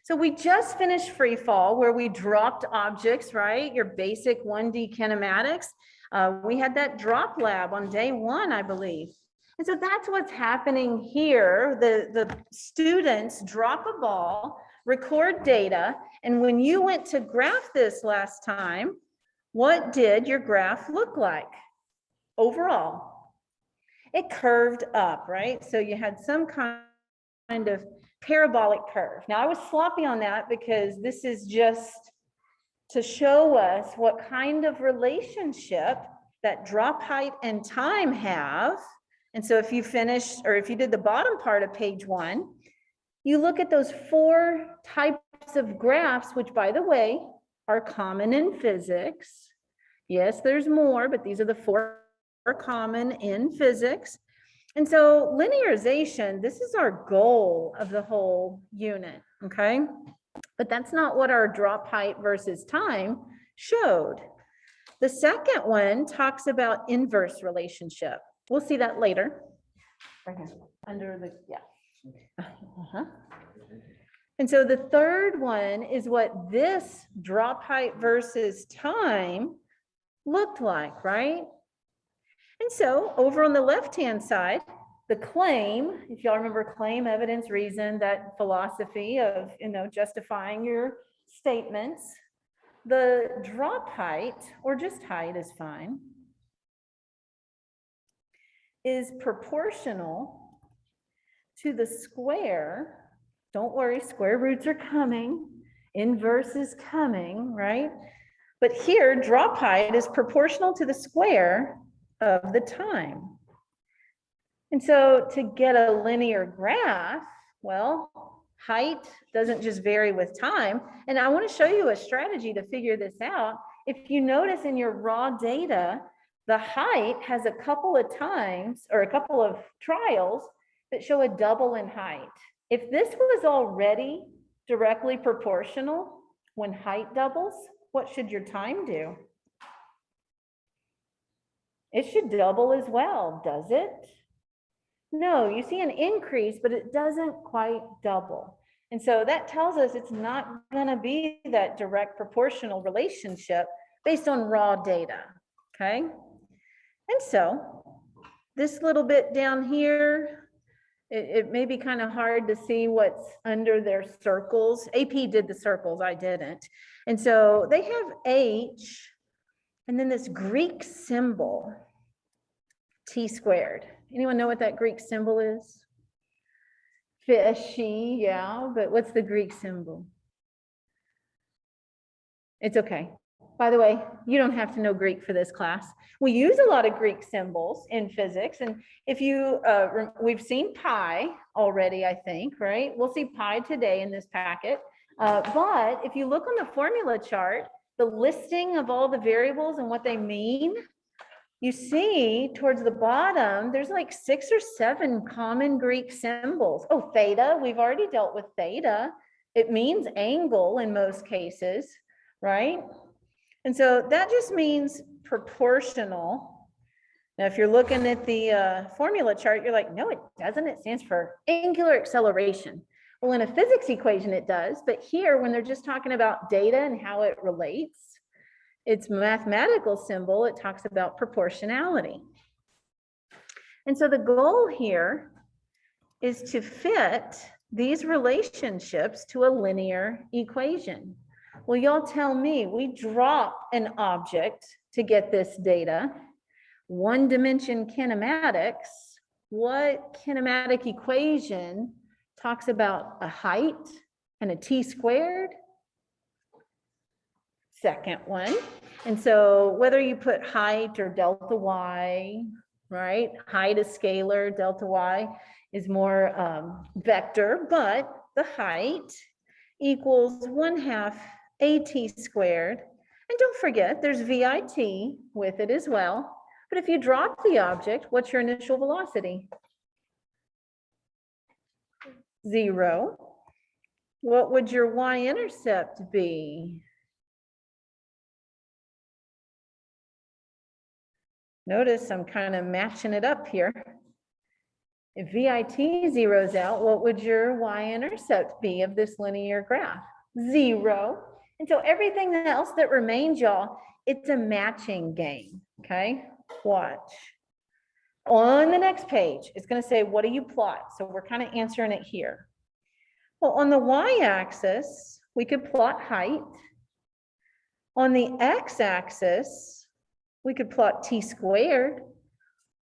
So we just finished free fall where we dropped objects, right? Your basic 1D kinematics. We had that drop lab on day 1, I believe. And so that's what's happening here. The students drop a ball, record data, and when you went to graph this last time, what did your graph look like overall? It curved up, right? So you had some kind of parabolic curve. Now I was sloppy on that because this is just to show us what kind of relationship that drop height and time have. And so if you finished, or if you did the bottom part of page 1, you look at those 4 types of graphs, which by the way, are common in physics. Yes, there's more, but these are the 4 common in physics. And so linearization, this is our goal of the whole unit, okay? But that's not what our drop height versus time showed. The second one talks about inverse relationship. We'll see that later. Right here, under the, yeah. And so the third one is what this drop height versus time looked like, right? And so over on the left-hand side, the claim, if y'all remember claim, evidence, reason, that philosophy of, justifying your statements, the drop height, or just height is fine, is proportional to the square. Don't worry, square roots are coming, inverse is coming, right? But here, drop height is proportional to the square of the time. And so to get a linear graph, well, height doesn't just vary with time. And I want to show you a strategy to figure this out. If you notice in your raw data, the height has a couple of times or a couple of trials that show a double in height. If this was already directly proportional when height doubles, what should your time do? It should double as well, does it? No, you see an increase, but it doesn't quite double. And so that tells us it's not going to be that direct proportional relationship based on raw data, okay? And so this little bit down here, it may be kind of hard to see what's under their circles. AP did the circles, I didn't. And so they have H and then this Greek symbol, T squared. Anyone know what that Greek symbol is? Fishy, yeah, but what's the Greek symbol? It's okay. By the way, you don't have to know Greek for this class. We use a lot of Greek symbols in physics. And if you, we've seen pi already, I think, right? We'll see pi today in this packet. But if you look on the formula chart, the listing of all the variables and what they mean, you see towards the bottom, there's like 6 or 7 common Greek symbols. Oh, theta, we've already dealt with theta. It means angle in most cases, right? And so that just means proportional. Now, if you're looking at the formula chart, you're like, no, it doesn't. It stands for angular acceleration. Well, in a physics equation, it does. But here, when they're just talking about data and how it relates, its mathematical symbol, it talks about proportionality. And so the goal here is to fit these relationships to a linear equation. Well, y'all tell me, we drop an object to get this data, one dimension kinematics. What kinematic equation talks about a height and a t squared? Second one. And so whether you put height or delta y, right? Height is scalar, delta y is more vector, but the height equals 1/2 at squared. And don't forget, there's VIT with it as well. But if you drop the object, what's your initial velocity? 0. What would your y-intercept be? Notice I'm kind of matching it up here. If VIT zeroes out, what would your y-intercept be of this linear graph? 0. And so everything else that remains, y'all, it's a matching game, okay? Watch. On the next page, it's going to say, what do you plot? So we're kind of answering it here. Well, on the y-axis, we could plot height. On the x-axis, we could plot t squared.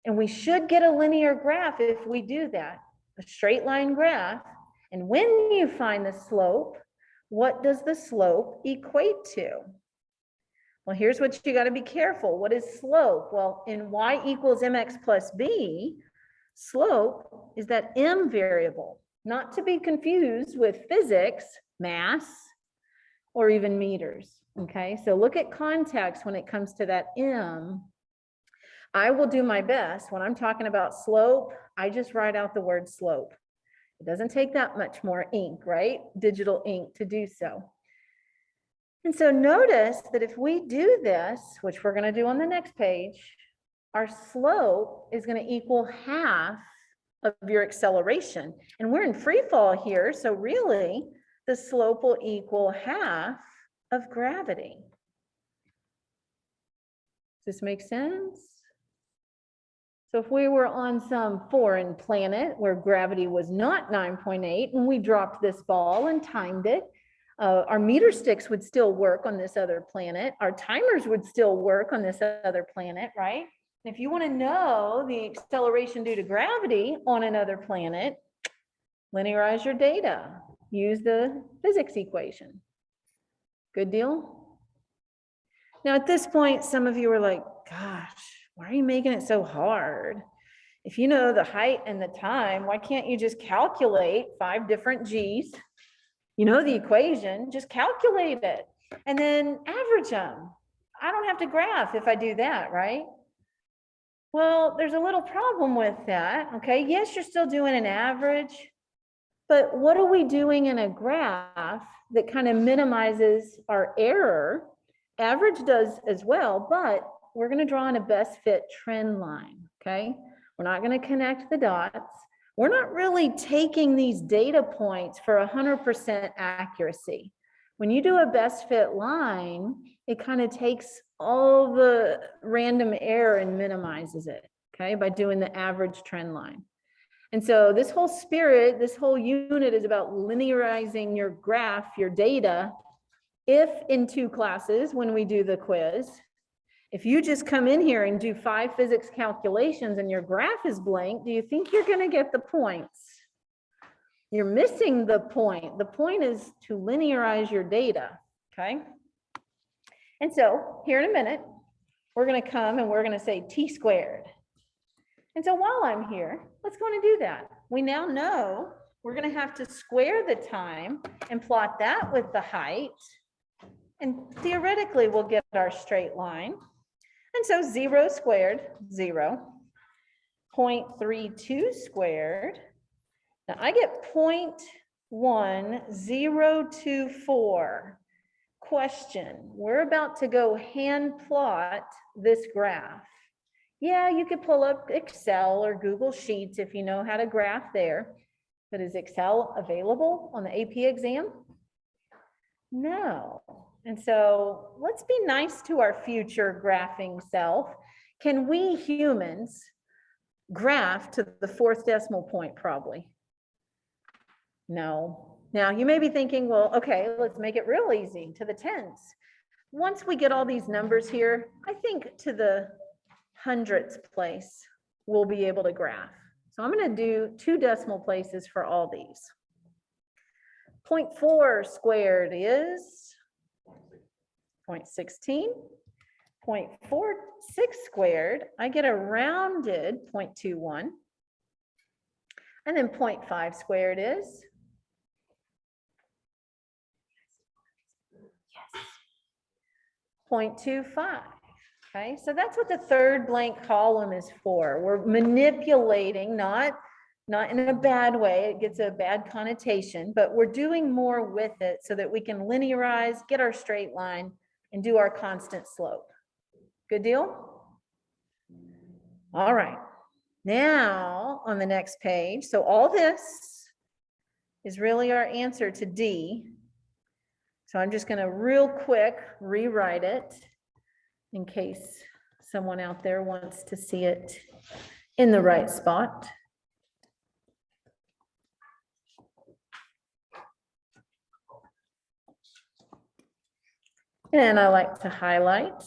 And we should get a linear graph if we do that, a straight line graph. And when you find the slope, what does the slope equate to? Well, here's what you got to be careful. What is slope? Well, in y equals mx plus b, slope is that m variable, not to be confused with physics, mass, or even meters. Okay, so look at context when it comes to that m. I will do my best. When I'm talking about slope, I just write out the word slope. It doesn't take that much more ink, right? Digital ink to do so. And so notice that if we do this, which we're going to do on the next page, our slope is going to equal half of your acceleration. And we're in free fall here, so really the slope will equal half of gravity. Does this make sense? So if we were on some foreign planet where gravity was not 9.8 and we dropped this ball and timed it, our meter sticks would still work on this other planet. Our timers would still work on this other planet, right? And if you want to know the acceleration due to gravity on another planet, linearize your data. Use the physics equation. Good deal? Now at this point, some of you are like, gosh, why are you making it so hard? If you know the height and the time, why can't you just calculate 5 different g's? You know the equation, just calculate it and then average them. I don't have to graph if I do that, right? Well, there's a little problem with that, okay? Yes, you're still doing an average, but what are we doing in a graph that kind of minimizes our error? Average does as well, but we're going to draw on a best fit trend line, okay? We're not going to connect the dots. We're not really taking these data points for 100% accuracy. When you do a best fit line, it kind of takes all the random error and minimizes it, okay, by doing the average trend line. And so this whole spirit, this whole unit is about linearizing your graph, your data. If in 2 classes, when we do the quiz, if you just come in here and do 5 physics calculations and your graph is blank, do you think you're going to get the points? You're missing the point. The point is to linearize your data, okay? And so here in a minute, we're going to come and we're going to say t squared. And so while I'm here, let's go and do that. We now know we're going to have to square the time and plot that with the height. And theoretically, we'll get our straight line. And so 0 squared, 0. 0.32 squared. Now I get 0.1024. Question, we're about to go hand plot this graph. Yeah, you could pull up Excel or Google Sheets if you know how to graph there. But is Excel available on the AP exam? No. And so let's be nice to our future graphing self. Can we humans graph to the 4th decimal point? Probably. No. Now you may be thinking, well, okay, let's make it real easy to the 10s. Once we get all these numbers here, I think to the 100th place, we'll be able to graph. So I'm going to do 2 decimal places for all these. 0.4 squared is 0.16. 0.46 squared, I get a rounded 0.21. And then 0.5 squared is, yes, 0.25. Okay, so that's what the 3rd blank column is for. We're manipulating, not in a bad way, it gets a bad connotation, but we're doing more with it so that we can linearize, get our straight line, and do our constant slope. Good deal? All right. Now on the next page, so all this is really our answer to D. So I'm just going to real quick rewrite it in case someone out there wants to see it in the right spot. And I like to highlight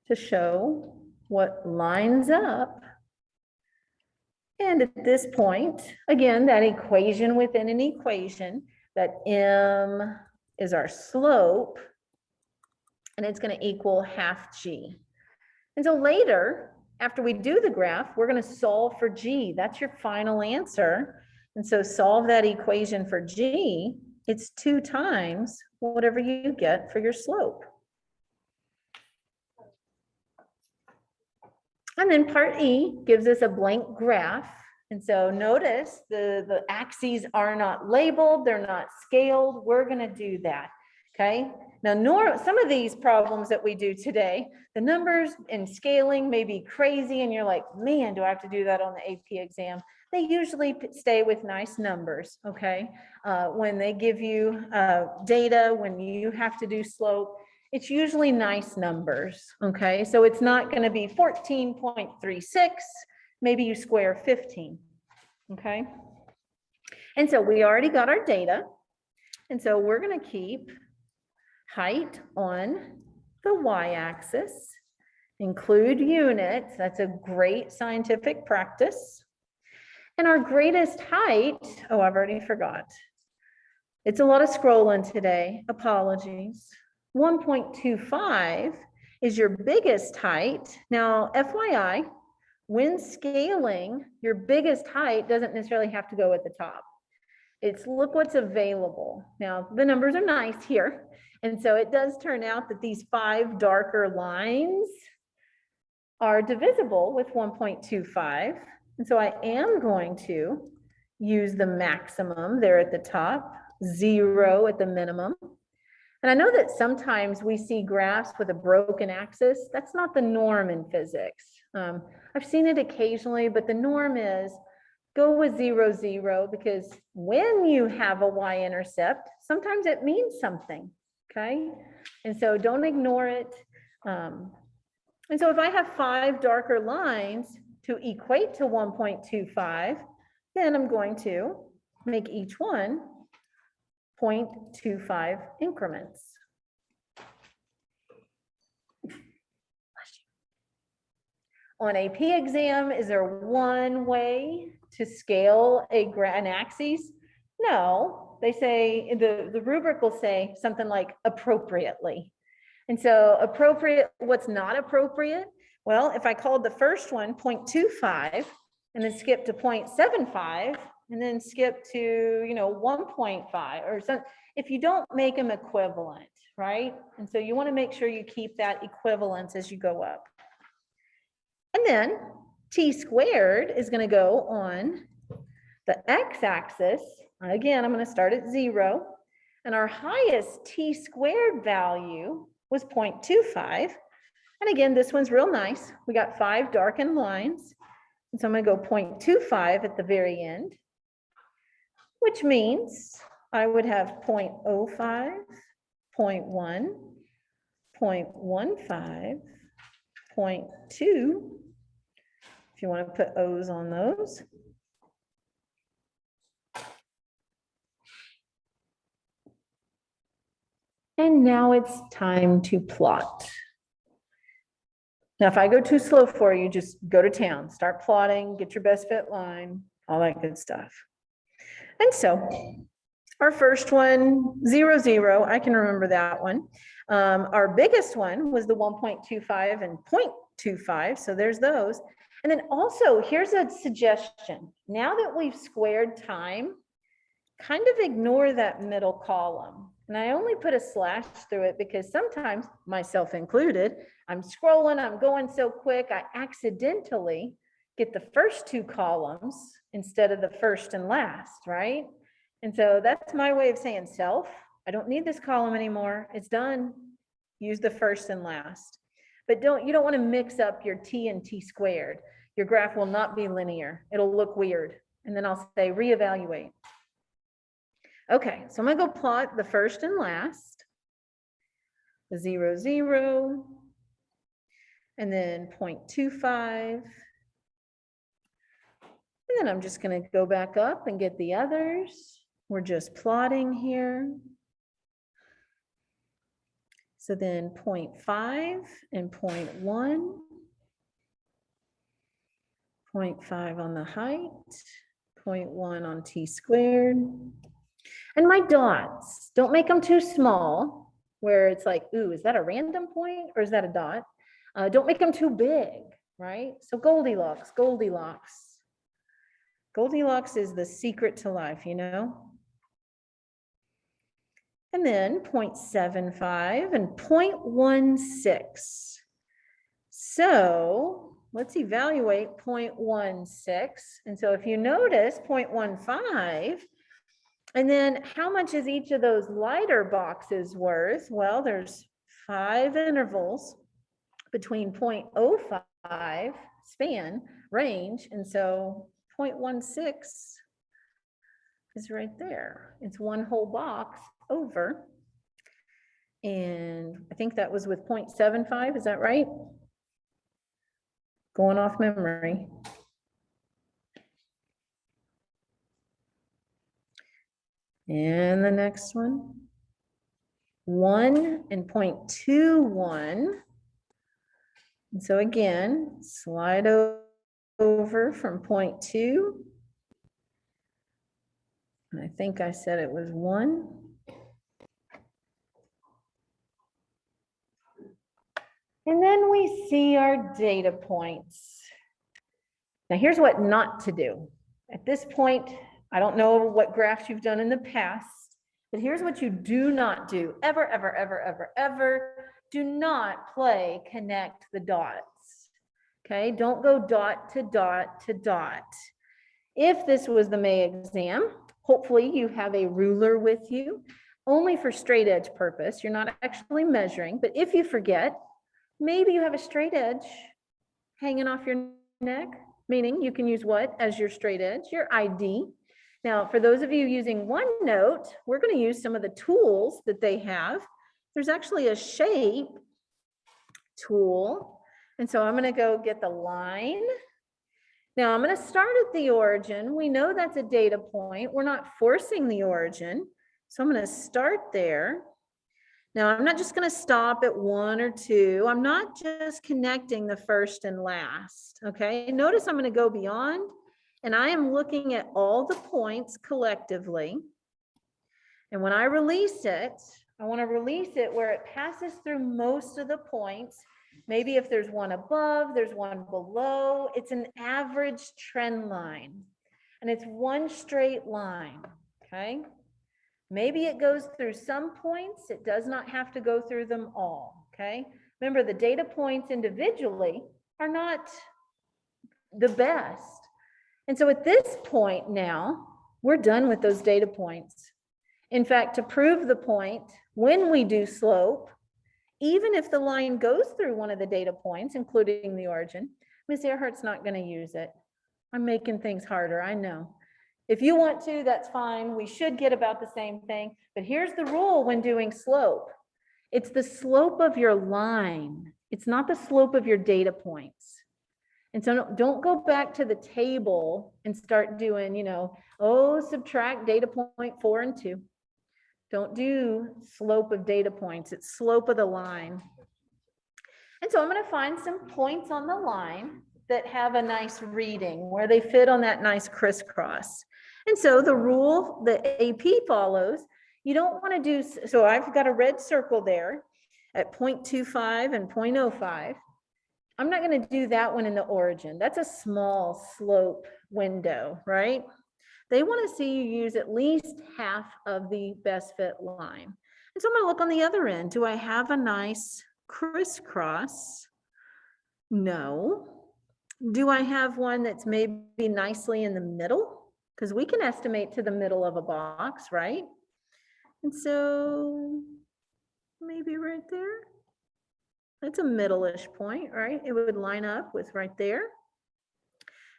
to show what lines up. And at this point, again, that equation within an equation, that M is our slope, and it's going to equal half G. And so later, after we do the graph, we're going to solve for G. That's your final answer. And so solve that equation for G. It's 2 times whatever you get for your slope. And then part E gives us a blank graph. And so notice the axes are not labeled, they're not scaled. We're going to do that. Okay. Now, some of these problems that we do today, the numbers and scaling may be crazy, and you're like, man, do I have to do that on the AP exam? They usually stay with nice numbers. Okay. When they give you data, when you have to do slope, it's usually nice numbers. Okay. So it's not going to be 14.36. Maybe you square 15. Okay. And so we already got our data. And so we're going to keep height on the y-axis, include units. That's a great scientific practice. And our greatest height, oh, I've already forgot. It's a lot of scrolling today. Apologies. 1.25 is your biggest height. Now, FYI, when scaling, your biggest height doesn't necessarily have to go at the top. It's look what's available. Now, the numbers are nice here. And so it does turn out that these 5 darker lines are divisible with 1.25. And so I am going to use the maximum there at the top, 0 at the minimum. And I know that sometimes we see graphs with a broken axis. That's not the norm in physics. I've seen it occasionally, but the norm is go with 0, 0, because when you have a y-intercept, sometimes it means something, okay? And so don't ignore it. And so if I have 5 darker lines to equate to 1.25, then I'm going to make each one 0.25 increments. On AP exam, is there one way to scale an axis? No, they say, the rubric will say something like appropriately. And so appropriate, what's not appropriate? Well, if I called the first one 0.25 and then skip to 0.75 and then skip to, 1.5 or something, if you don't make them equivalent, right? And so you want to make sure you keep that equivalence as you go up. And then t squared is going to go on the x-axis. Again, I'm going to start at 0. And our highest t squared value was 0.25. And again, this one's real nice. We got 5 darkened lines. And so I'm going to go 0.25 at the very end, which means I would have 0.05, 0.1, 0.15, 0.2, if you want to put O's on those. And now it's time to plot. Now, if I go too slow for you, just go to town, start plotting, get your best fit line, all that good stuff. And so our first one, 0, 0, I can remember that one. Our biggest one was the 1.25 and 0.25, so there's those. And then also, here's a suggestion. Now that we've squared time, kind of ignore that middle column. And I only put a slash through it because sometimes, myself included, I'm scrolling, I'm going so quick, I accidentally get the first 2 columns instead of the first and last, right? And so that's my way of saying self. I don't need this column anymore. It's done. Use the first and last. But you don't want to mix up your t and t squared. your graph will not be linear. It'll look weird. And then I'll say reevaluate. Okay, so I'm gonna go plot the first and last, the 0, 0, and then 0.25. And then I'm just gonna go back up and get the others. We're just plotting here. So then 0.5 and 0.1. 0.5 on the height, 0.1 on t². And my dots, don't make them too small, where it's like, ooh, is that a random point or is that a dot? Don't make them too big, right? So Goldilocks, Goldilocks. Goldilocks is the secret to life, you know? And then 0.75 and 0.16. So let's evaluate 0.16. And so if you notice 0.15, and then how much is each of those lighter boxes worth? Well, there's 5 intervals between 0.05 span range. And so 0.16 is right there. It's one whole box over. And I think that was with 0.75, is that right? Going off memory. And the next one, 1 and 0.21. And so again, slide over from 0.2. And I think I said it was 1. And then we see our data points. Now here's what not to do. At this point, I don't know what graphs you've done in the past, but here's what you do not do. Ever, ever, ever, ever, ever. Do not play connect the dots. Okay, don't go dot to dot to dot. If this was the May exam, hopefully you have a ruler with you, only for straight edge purpose. You're not actually measuring, but if you forget, maybe you have a straight edge hanging off your neck, meaning you can use what as your straight edge? Your ID. Now, for those of you using OneNote, we're going to use some of the tools that they have. There's actually a shape tool. And so I'm going to go get the line. Now I'm going to start at the origin. We know that's a data point. We're not forcing the origin. So I'm going to start there. Now I'm not just going to stop at 1 or 2. I'm not just connecting the first and last. Okay. Notice I'm going to go beyond, and I am looking at all the points collectively. And when I release it, I want to release it where it passes through most of the points. Maybe if there's one above, there's one below. It's an average trend line, and it's one straight line. Okay. Maybe it goes through some points. It does not have to go through them all. Okay. Remember, the data points individually are not the best. And so at this point now, we're done with those data points. In fact, to prove the point, when we do slope, even if the line goes through one of the data points, including the origin, Ms. Earhart's not going to use it. I'm making things harder, I know. If you want to, that's fine. We should get about the same thing. But here's the rule when doing slope. It's the slope of your line. It's not the slope of your data points. And so don't go back to the table and start doing, subtract data point 4 and 2. Don't do slope of data points. It's slope of the line. And so I'm going to find some points on the line that have a nice reading where they fit on that nice crisscross. And so the rule that AP follows, you don't want to do, so I've got a red circle there at 0.25 and 0.05. I'm not going to do that one in the origin. That's a small slope window, right? They want to see you use at least half of the best fit line. And so I'm going to look on the other end. Do I have a nice crisscross? No. Do I have one that's maybe nicely in the middle? Because we can estimate to the middle of a box, right? And so maybe right there. That's a middle-ish point, right? It would line up with right there.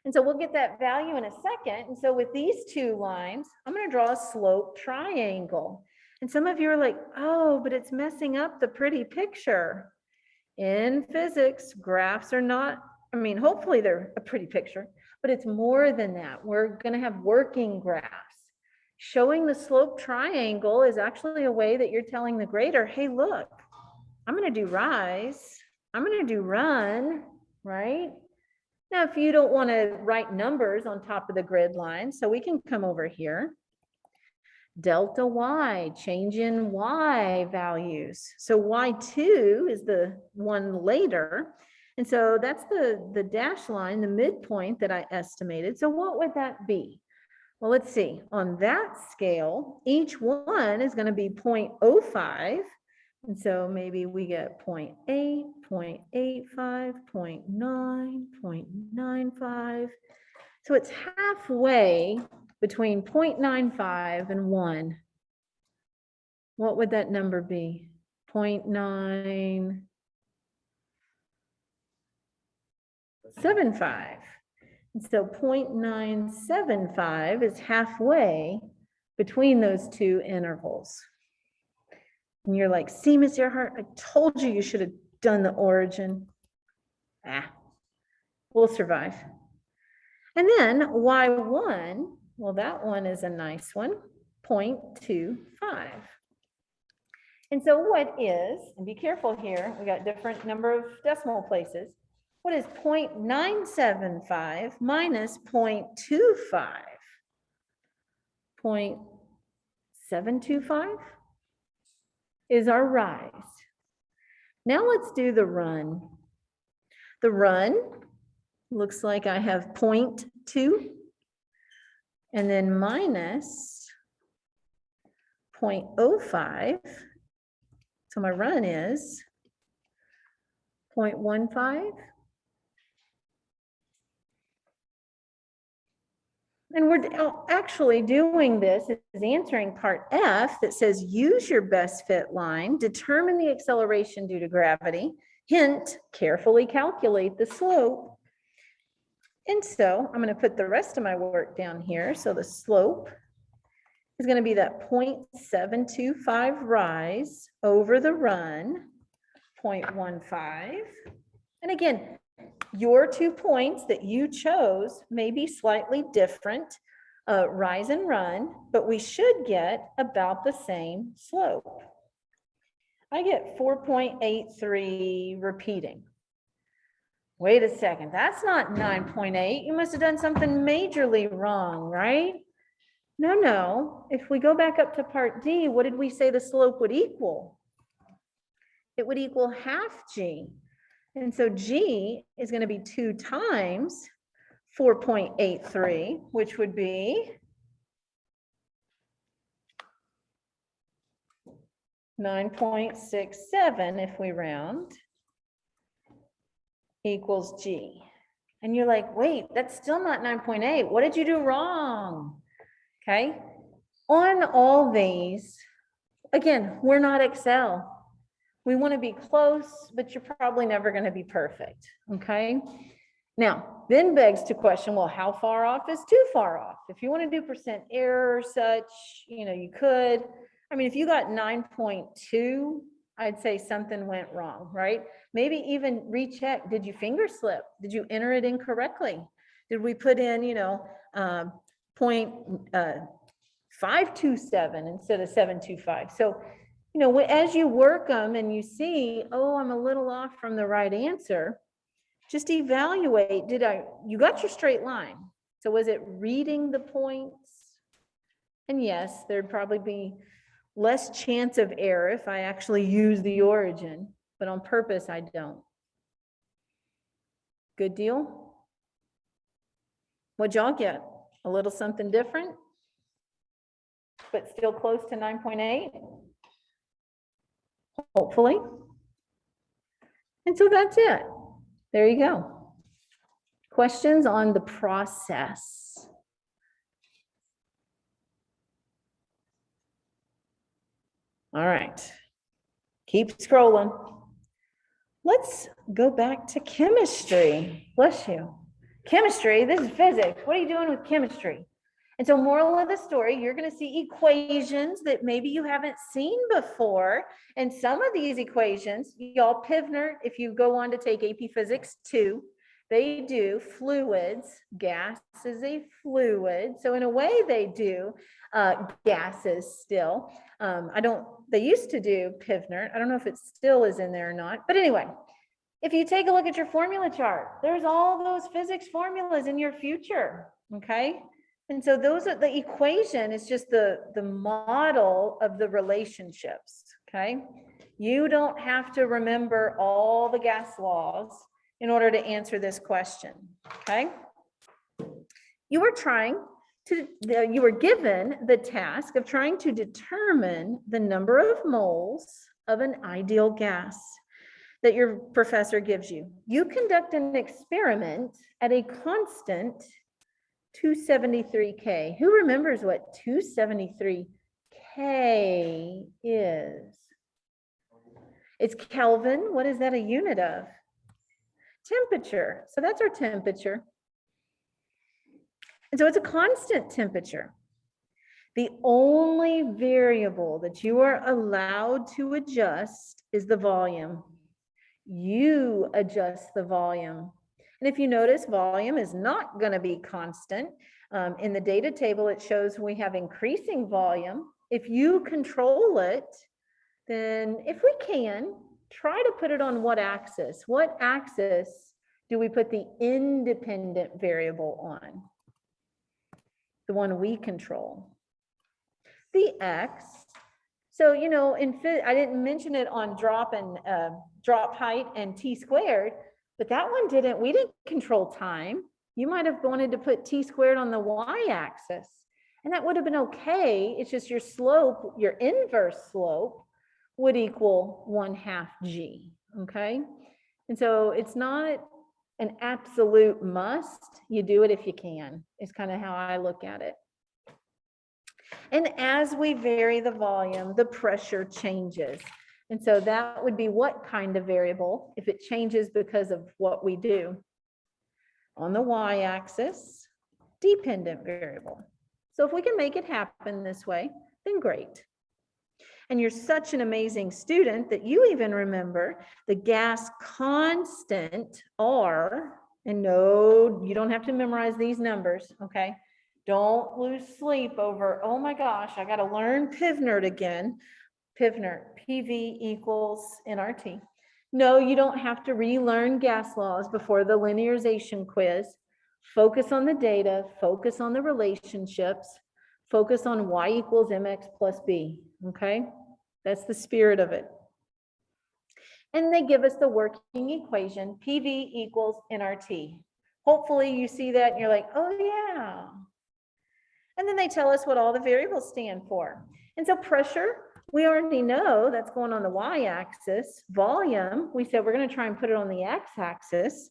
And so we'll get that value in a second. And so with these two lines, I'm going to draw a slope triangle. And some of you are like, oh, but it's messing up the pretty picture. In physics, graphs are not, I mean, hopefully they're a pretty picture, but it's more than that. We're going to have working graphs. Showing the slope triangle is actually a way that you're telling the grader, hey, look, I'm going to do rise, I'm going to do run, right? Now, if you don't want to write numbers on top of the grid line, so we can come over here. Delta Y, change in Y values. So Y2 is the one later. And so that's the dash line, the midpoint that I estimated. So what would that be? Well, let's see. On that scale, each one is going to be 0.05. And so maybe we get 0.8, 0.85, 0.9, 0.95. So it's halfway between 0.95 and 1. What would that number be? 0.975. And so 0.975 is halfway between those two intervals. And you're like, see, Miss Earhart, I told you you should have done the origin. We'll survive. And then Y1, well, that one is a nice one, 0.25. And so what is, and be careful here, we got different number of decimal places. What is 0.975 minus 0.25? 0.725 is our rise. Now let's do the run. The run looks like I have 0.2 and then minus 0.05. So my run is 0.15. And we're actually doing this is answering part F that says use your best fit line, determine the acceleration due to gravity, hint, carefully calculate the slope. And so I'm going to put the rest of my work down here. So the slope is going to be that 0.725 rise over the run, 0.15. And again, your 2 points that you chose may be slightly different, rise and run, but we should get about the same slope. I get 4.83 repeating. Wait a second, that's not 9.8. You must have done something majorly wrong, right? No. If we go back up to part D, what did we say the slope would equal? It would equal half G. And so G is going to be 2 times 4.83, which would be 9.67 if we round, equals G. And you're like, wait, that's still not 9.8. What did you do wrong? Okay. On all these, again, we're not Excel. We want to be close, but you're probably never going to be perfect. Okay. Now, then begs to question, well, how far off is too far off? If you want to do percent error or such, you could. I mean, if you got 9.2, I'd say something went wrong, right? Maybe even recheck. Did you finger slip? Did you enter it incorrectly? Did we put in, 0.527 instead of 725? So, as you work them and you see, oh, I'm a little off from the right answer, just evaluate, you got your straight line. So was it reading the points? And yes, there'd probably be less chance of error if I actually use the origin, but on purpose, I don't. Good deal? What'd y'all get? A little something different, but still close to 9.8? Hopefully. And so that's it. There you go. Questions on the process? All right. Keep scrolling. Let's go back to chemistry. Bless you. Chemistry, this is physics. What are you doing with chemistry? And so moral of the story, you're going to see equations that maybe you haven't seen before. And some of these equations, y'all, Pivner, if you go on to take AP Physics 2, they do fluids. Gas is a fluid. So in a way they do gases still. They used to do Pivner. I don't know if it still is in there or not. But anyway, if you take a look at your formula chart, there's all those physics formulas in your future, okay? And so those are the equation is just the model of the relationships, okay? You don't have to remember all the gas laws in order to answer this question, okay? You were given the task of trying to determine the number of moles of an ideal gas that your professor gives you. You conduct an experiment at a constant 273 K. Who remembers what 273 K is? It's Kelvin. What is that a unit of? Temperature. So that's our temperature. And so it's a constant temperature. The only variable that you are allowed to adjust is the volume. You adjust the volume. And if you notice, volume is not going to be constant. In the data table, it shows we have increasing volume. If you control it, then if we can, try to put it on what axis? What axis do we put the independent variable on? The one we control. The X. So, you know, I didn't mention it on drop height and T squared, but that one we didn't control time. You might have wanted to put T squared on the Y axis, and that would have been okay. It's just your slope, your inverse slope would equal 1/2 G, okay? And so it's not an absolute must. You do it if you can. It's kind of how I look at it. And as we vary the volume, the pressure changes. And so that would be what kind of variable if it changes because of what we do? On the y-axis, dependent variable. So if we can make it happen this way, then great. And you're such an amazing student that you even remember the gas constant R, and no, you don't have to memorize these numbers, okay? Don't lose sleep over, oh my gosh, I got to learn Pivnert again. Pivnert, PV equals nRT. No, you don't have to relearn gas laws before the linearization quiz. Focus on the data, focus on the relationships, focus on y equals mx plus b, okay? That's the spirit of it. And they give us the working equation, PV equals nRT. Hopefully you see that and you're like, oh yeah. And then they tell us what all the variables stand for. And so pressure, we already know that's going on the y-axis. Volume, we said we're going to try and put it on the x-axis.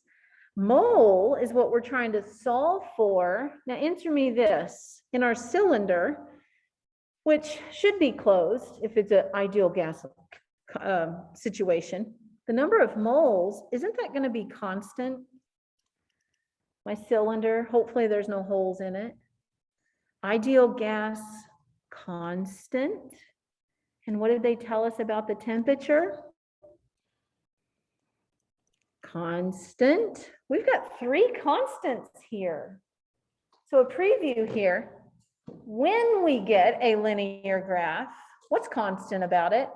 Mole is what we're trying to solve for. Now answer me this. In our cylinder, which should be closed if it's an ideal gas situation, the number of moles, isn't that going to be constant? My cylinder, hopefully there's no holes in it. Ideal gas, constant. And what did they tell us about the temperature? Constant. We've got 3 constants here. So a preview here. When we get a linear graph, what's constant about it?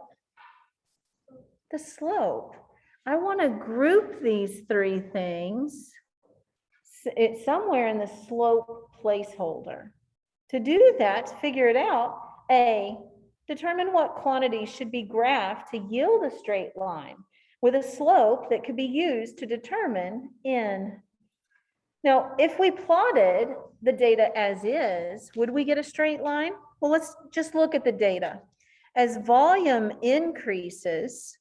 The slope. I want to group these 3 things. It's somewhere in the slope placeholder. To do that, to figure it out, A, determine what quantity should be graphed to yield a straight line with a slope that could be used to determine N. Now, if we plotted the data as is, would we get a straight line? Well, let's just look at the data. As volume increases,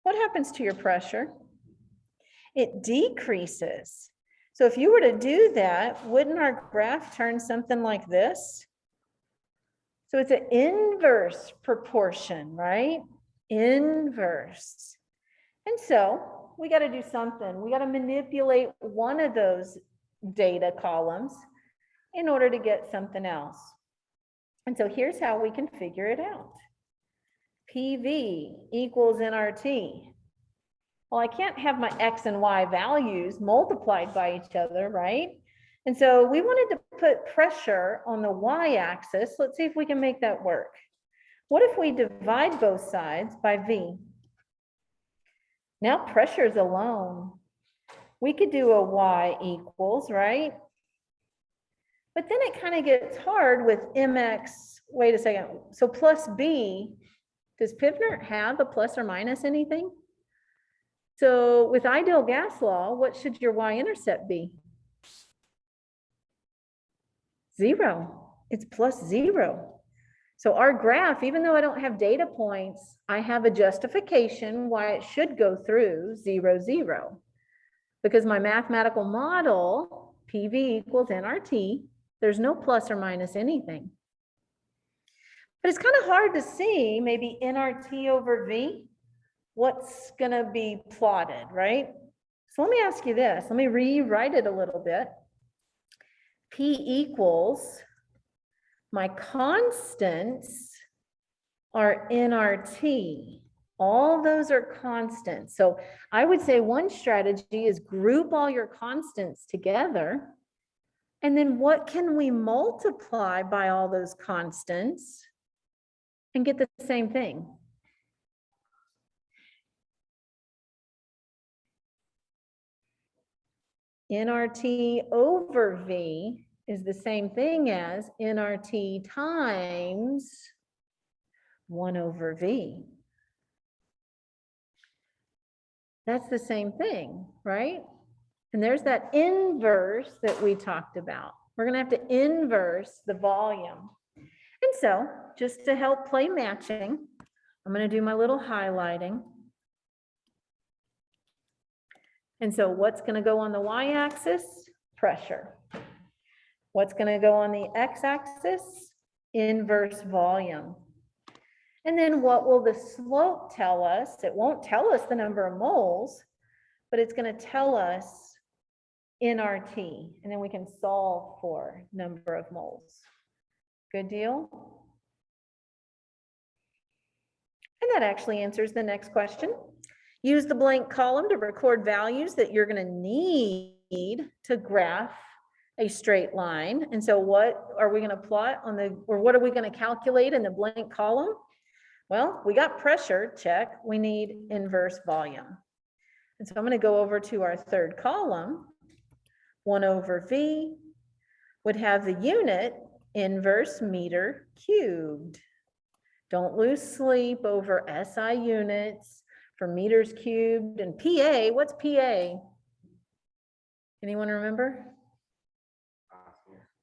what happens to your pressure? It decreases. So if you were to do that, wouldn't our graph turn something like this? So it's an inverse proportion, right? Inverse. And so we got to do something. We got to manipulate one of those data columns in order to get something else. And so here's how we can figure it out. PV equals nRT. Well, I can't have my X and Y values multiplied by each other, right? And so we wanted to put pressure on the Y-axis. Let's see if we can make that work. What if we divide both sides by V? Now pressure's alone. We could do a Y equals, right? But then it kind of gets hard with MX. Wait a second. So plus B, does Pivnert have a plus or minus anything? So with ideal gas law, what should your Y-intercept be? 0. It's plus 0. So our graph, even though I don't have data points, I have a justification why it should go through 0, 0. Because my mathematical model, PV equals nRT, there's no plus or minus anything. But it's kind of hard to see maybe nRT over V, what's going to be plotted, right? So let me ask you this. Let me rewrite it a little bit. P equals, my constants are nRT. All those are constants. So I would say one strategy is group all your constants together. And then what can we multiply by all those constants and get the same thing? nRT over V is the same thing as nRT times 1 over V. That's the same thing, right? And there's that inverse that we talked about. We're going to have to inverse the volume. And so just to help play matching, I'm going to do my little highlighting. And so what's going to go on the Y-axis? Pressure. What's going to go on the X-axis? Inverse volume. And then what will the slope tell us? It won't tell us the number of moles, but it's going to tell us nRT. And then we can solve for number of moles. Good deal? And that actually answers the next question. Use the blank column to record values that you're going to need to graph a straight line. And so what are we going to plot on the, or what are we going to calculate in the blank column? Well, we got pressure, check. We need inverse volume. And so I'm going to go over to our third column. 1 over V would have the unit inverse meter cubed. Don't lose sleep over SI units for meters cubed. And PA, what's PA? Anyone remember?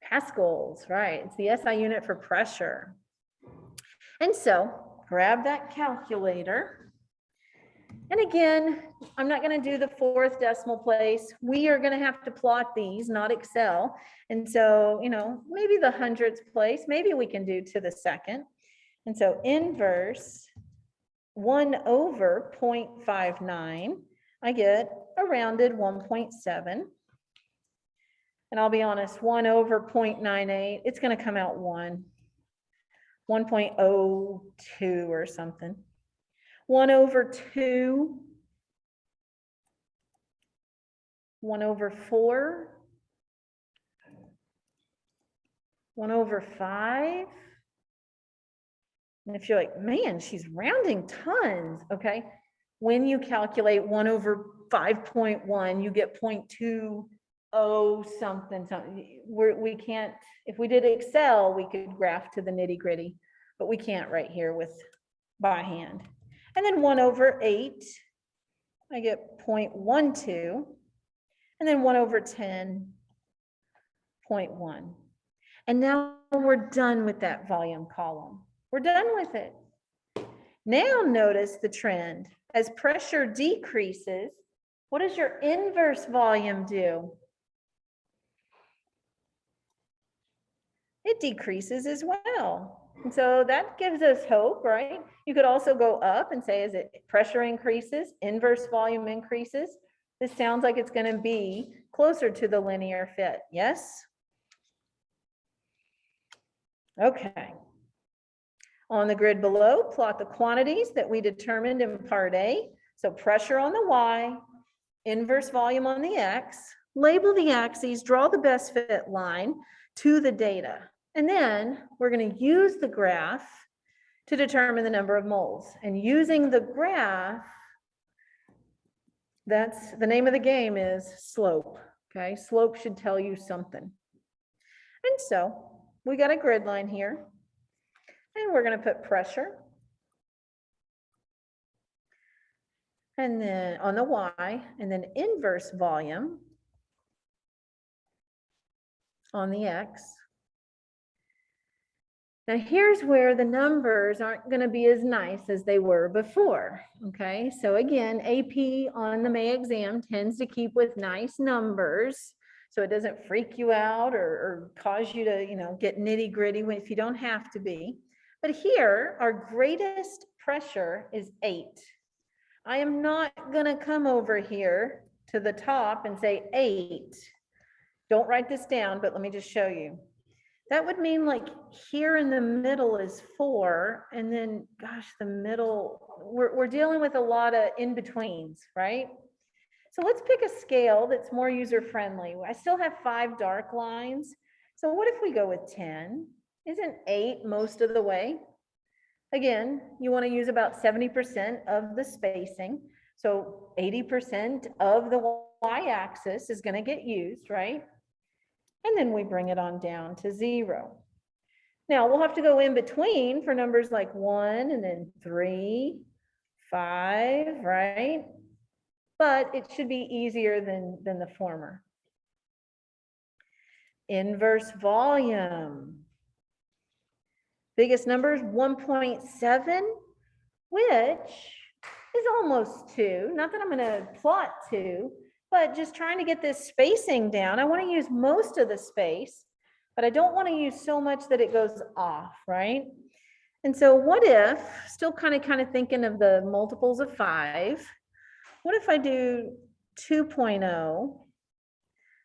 Pascals, right? It's the SI unit for pressure. And so grab that calculator. And again, I'm not going to do the 4th decimal place. We are going to have to plot these, not Excel. And so, you know, maybe the 100th place, maybe we can do to the 2nd. And so inverse 1 over 0.59, I get a rounded 1.7. And I'll be honest, 1 over 0.98, it's going to come out 1.02 or something. 1 over 2, 1 over 4, 1 over 5. And if you're like, man, she's rounding tons, okay? When you calculate 1 over 5.1, you get 0.20 something. We can't, if we did Excel, we could graph to the nitty gritty, but we can't right here with by hand. And then 1 over 8, I get 0.12, and then 1 over 10, 0.1. And now we're done with that volume column. We're done with it. Now notice the trend. As pressure decreases, what does your inverse volume do? It decreases as well. And so that gives us hope, right? You could also go up and say, as it pressure increases, inverse volume increases. This sounds like it's going to be closer to the linear fit. Yes? Okay. On the grid below, plot the quantities that we determined in part A. So pressure on the Y, inverse volume on the X, label the axes, draw the best fit line to the data. And then we're going to use the graph to determine the number of moles. And using the graph, that's the name of the game is slope. Okay, slope should tell you something. And so we got a grid line here, and we're going to put pressure. And then on the Y, and then inverse volume on the X. Now here's where the numbers aren't going to be as nice as they were before. Okay, so again, AP on the May exam tends to keep with nice numbers, so it doesn't freak you out or cause you to, get nitty gritty if you don't have to be. But here, our greatest pressure is 8. I am not going to come over here to the top and say 8. Don't write this down, but let me just show you. That would mean like here in the middle is 4, and then gosh, the middle, we're dealing with a lot of in-betweens, right? So let's pick a scale that's more user-friendly. I still have 5 dark lines. So what if we go with 10? Isn't 8 most of the way? Again, you want to use about 70% of the spacing. So 80% of the y-axis is going to get used, right? And then we bring it on down to 0. Now we'll have to go in between for numbers like 1 and then 3, 5, right? But it should be easier than the former. Inverse volume. Biggest number is 1.7, which is almost 2. Not that I'm going to plot 2. But just trying to get this spacing down, I want to use most of the space, but I don't want to use so much that it goes off, right? And so what if, still kind of thinking of the multiples of 5, what if I do 2.0?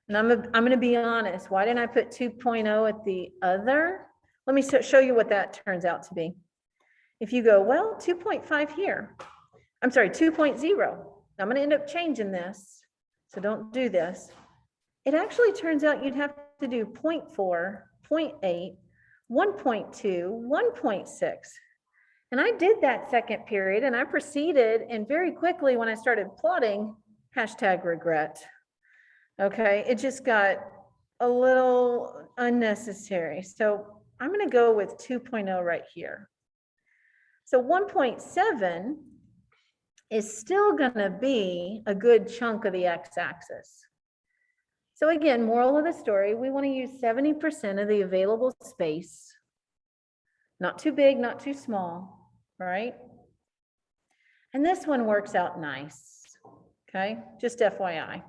And I'm going to be honest, why didn't I put 2.0 at the other? Let me show you what that turns out to be. If you go, well, 2.5 here, I'm sorry, 2.0, I'm going to end up changing this. So don't do this. It actually turns out you'd have to do 0.4, 0.8, 1.2, 1.6. And I did that second period, and I proceeded, and very quickly when I started plotting, #regret. Okay, it just got a little unnecessary. So I'm going to go with 2.0 right here. So 1.7 is still going to be a good chunk of the x-axis. So again, moral of the story, we want to use 70% of the available space. Not too big, not too small, right? And this one works out nice, okay? Just FYI.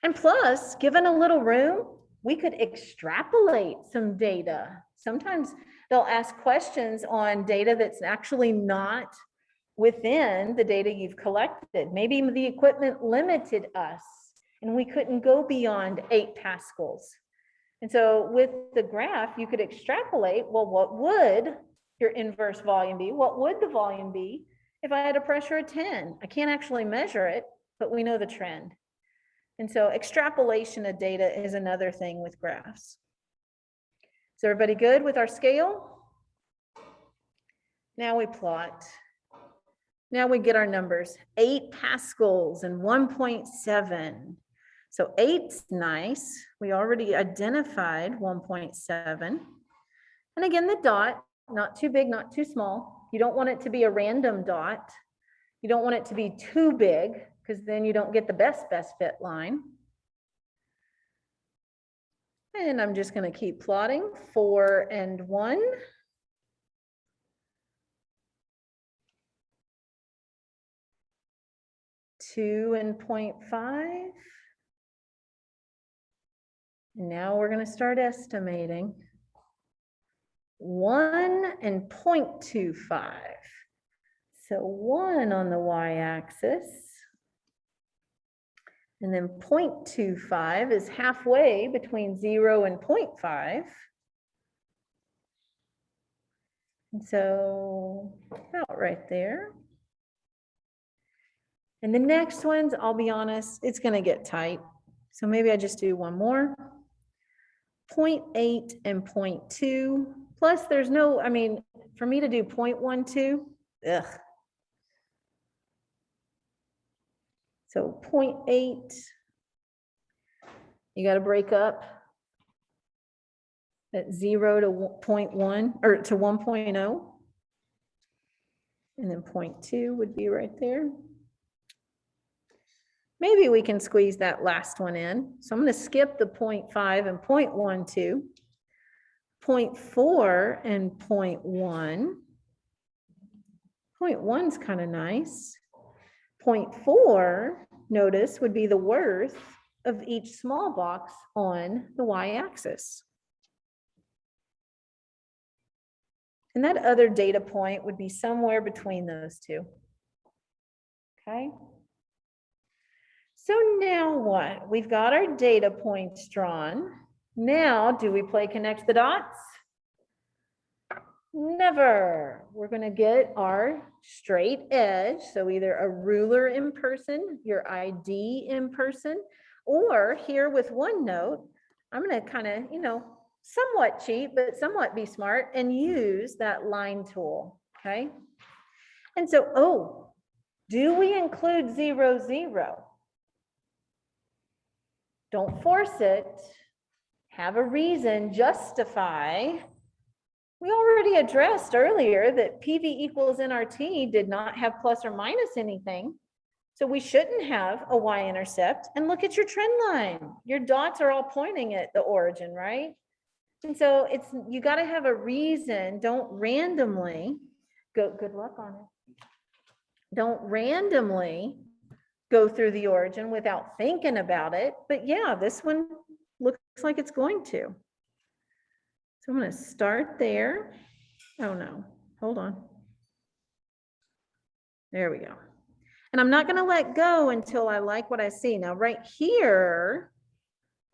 And plus, given a little room, we could extrapolate some data. Sometimes they'll ask questions on data that's actually not within the data you've collected. Maybe the equipment limited us and we couldn't go beyond 8 pascals. And so with the graph, you could extrapolate, well, what would your inverse volume be? What would the volume be if I had a pressure of 10? I can't actually measure it, but we know the trend. And so extrapolation of data is another thing with graphs. Is everybody good with our scale? Now we plot. Now we get our numbers, 8 pascals and 1.7. So 8's nice. We already identified 1.7. And again, the dot, not too big, not too small. You don't want it to be a random dot. You don't want it to be too big because then you don't get the best fit line. And I'm just going to keep plotting 4 and 1. 2 and 0.5. Now we're going to start estimating. 1 and 0.25. So 1 on the y-axis And then 0.25 is halfway between 0 and 0.5. And so about right there. And the next ones, I'll be honest, it's going to get tight. So maybe I just do one more. 0.8 and 0.2. Plus there's no, I mean, for me to do 0.12, ugh. So 0.8, you got to break up at 0 to 0.1 or to 1.0. And then 0.2 would be right there. Maybe we can squeeze that last one in. So I'm going to skip the 0.5 and 0.12, 0.4 and 0.1. 0.1 is kind of nice. 0.4, notice, would be the worth of each small box on the y-axis. And that other data point would be somewhere between those two. Okay. So now what? We've got our data points drawn. Now, do we play connect the dots? Never. We're going to get our straight edge. So either a ruler in person, your ID in person, or here with OneNote, I'm going to kind of, somewhat cheat, but somewhat be smart and use that line tool. Okay. And so, do we include 0, 0? Don't force it. Have a reason, justify. We already addressed earlier that PV equals nRT did not have plus or minus anything. So we shouldn't have a y-intercept. And look at your trend line. Your dots are all pointing at the origin, right? And so you got to have a reason. Don't randomly go, good luck on it. Don't randomly go through the origin without thinking about it. But yeah, this one looks like it's going to. So I'm going to start there. Oh no, hold on. There we go. And I'm not going to let go until I like what I see. Now right here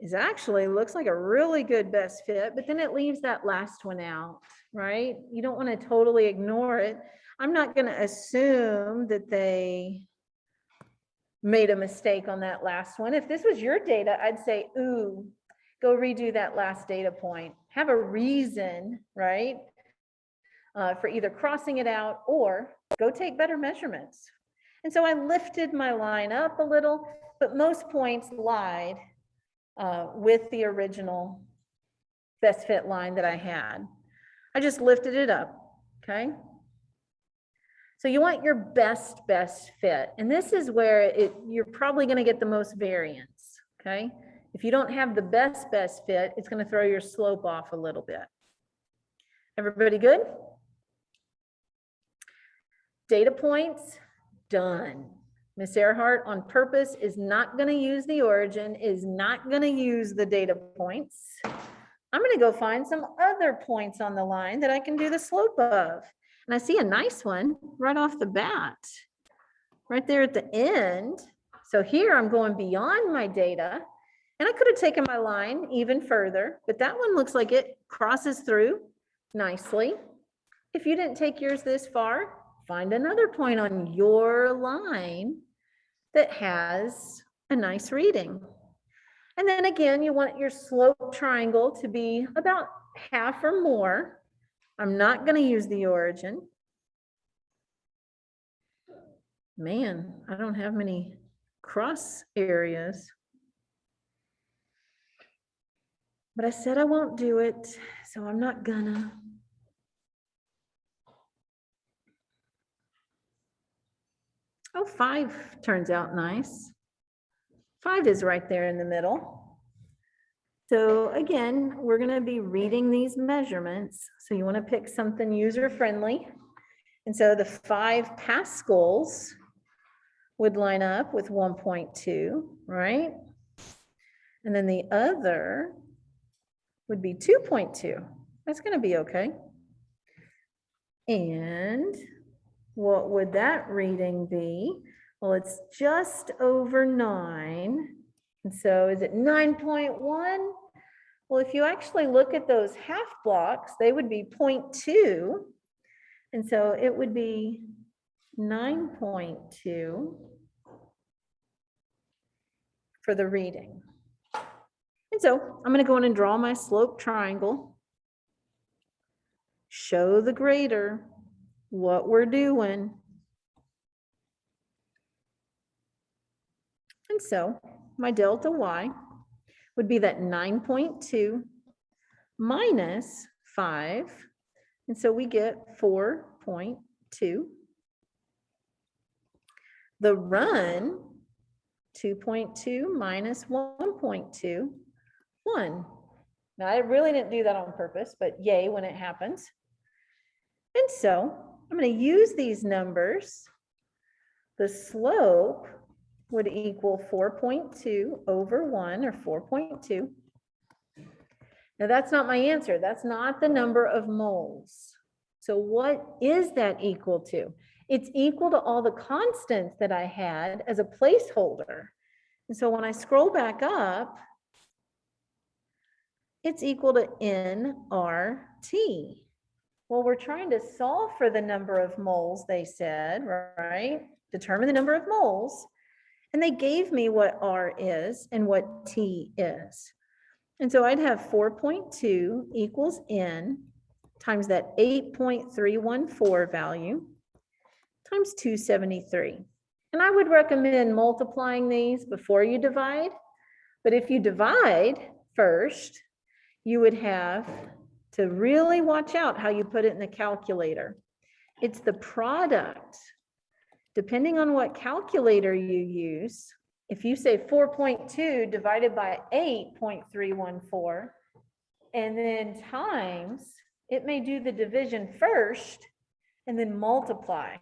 is actually looks like a really good best fit, but then it leaves that last one out, right? You don't want to totally ignore it. I'm not going to assume that they made a mistake on that last one. If this was your data, I'd say, ooh, go redo that last data point. Have a reason, right? For either crossing it out or go take better measurements. And so I lifted my line up a little, but most points lied with the original best fit line that I had. I just lifted it up, okay? So you want your best fit. And this is where you're probably going to get the most variance, okay? If you don't have the best fit, it's going to throw your slope off a little bit. Everybody good? Data points, done. Miss Earhart on purpose is not going to use the origin, is not going to use the data points. I'm going to go find some other points on the line that I can do the slope of. And I see a nice one right off the bat, right there at the end. So here I'm going beyond my data, and I could have taken my line even further, but that one looks like it crosses through nicely. If you didn't take yours this far, find another point on your line that has a nice reading. And then again, you want your slope triangle to be about half or more. I'm not going to use the origin. Man, I don't have many cross areas. But I said I won't do it, so I'm not gonna. Oh, 5 turns out nice. 5 is right there in the middle. So again, we're going to be reading these measurements. So you want to pick something user-friendly. And so the 5 Pascals would line up with 1.2, right? And then the other would be 2.2. That's going to be okay. And what would that reading be? Well, it's just over 9. And so is it 9.1? Well, if you actually look at those half blocks, they would be 0.2. And so it would be 9.2 for the reading. And so I'm going to go in and draw my slope triangle. Show the grader what we're doing. And so my delta y would be that 9.2 minus 5. And so we get 4.2. The run, 2.2 minus 1.2, 1. Now, I really didn't do that on purpose, but yay when it happens. And so I'm going to use these numbers. The slope would equal 4.2 over 1, or 4.2. Now, that's not my answer. That's not the number of moles. So what is that equal to? It's equal to all the constants that I had as a placeholder. And so when I scroll back up, it's equal to nRT. Well, we're trying to solve for the number of moles, they said, right? Determine the number of moles. And they gave me what R is and what T is. And so I'd have 4.2 equals N times that 8.314 value times 273. And I would recommend multiplying these before you divide. But if you divide first, you would have to really watch out how you put it in the calculator. It's the product. Depending on what calculator you use, if you say 4.2 divided by 8.314 and then times, it may do the division first and then multiply.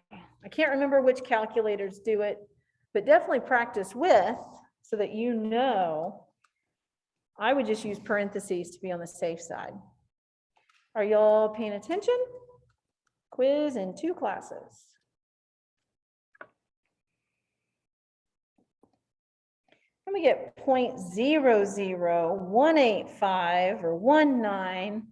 I can't remember which calculators do it, but definitely practice with so that you know. I would just use parentheses to be on the safe side. Are y'all paying attention? Quiz in 2 classes. And we get 0.00185 or 19.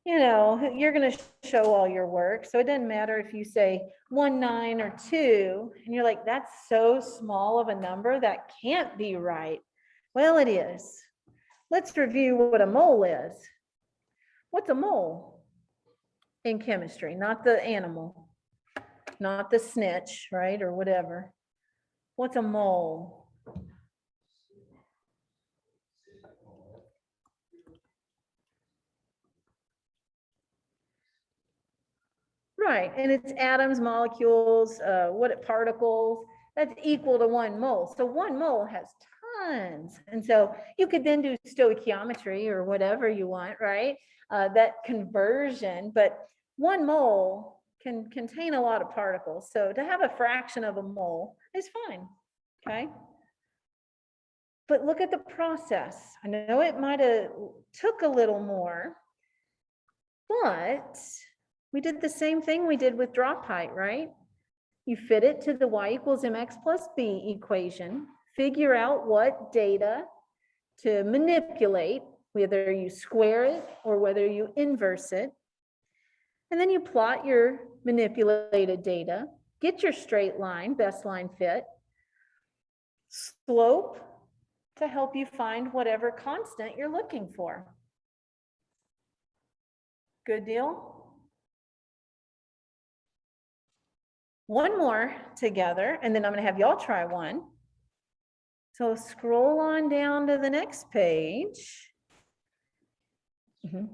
You know, you're going to show all your work. So it doesn't matter if you say 19 or 2, and you're like, that's so small of a number, that can't be right. Well, it is. Let's review what a mole is. What's a mole in chemistry? Not the animal, not the snitch, right? Or whatever. What's a mole? Right, and it's atoms, molecules, particles, that's equal to 1 mole. So 1 mole has tons. And so you could then do stoichiometry or whatever you want, right? That conversion, but 1 mole can contain a lot of particles. So to have a fraction of a mole is fine, okay? But look at the process. I know it might have took a little more, but we did the same thing we did with drop height, right? You fit it to the y equals mx plus b equation, figure out what data to manipulate, whether you square it or whether you inverse it. And then you plot your manipulated data, get your straight line, best line fit, slope to help you find whatever constant you're looking for. Good deal? One more together, and then I'm going to have y'all try one. So scroll on down to the next page. We got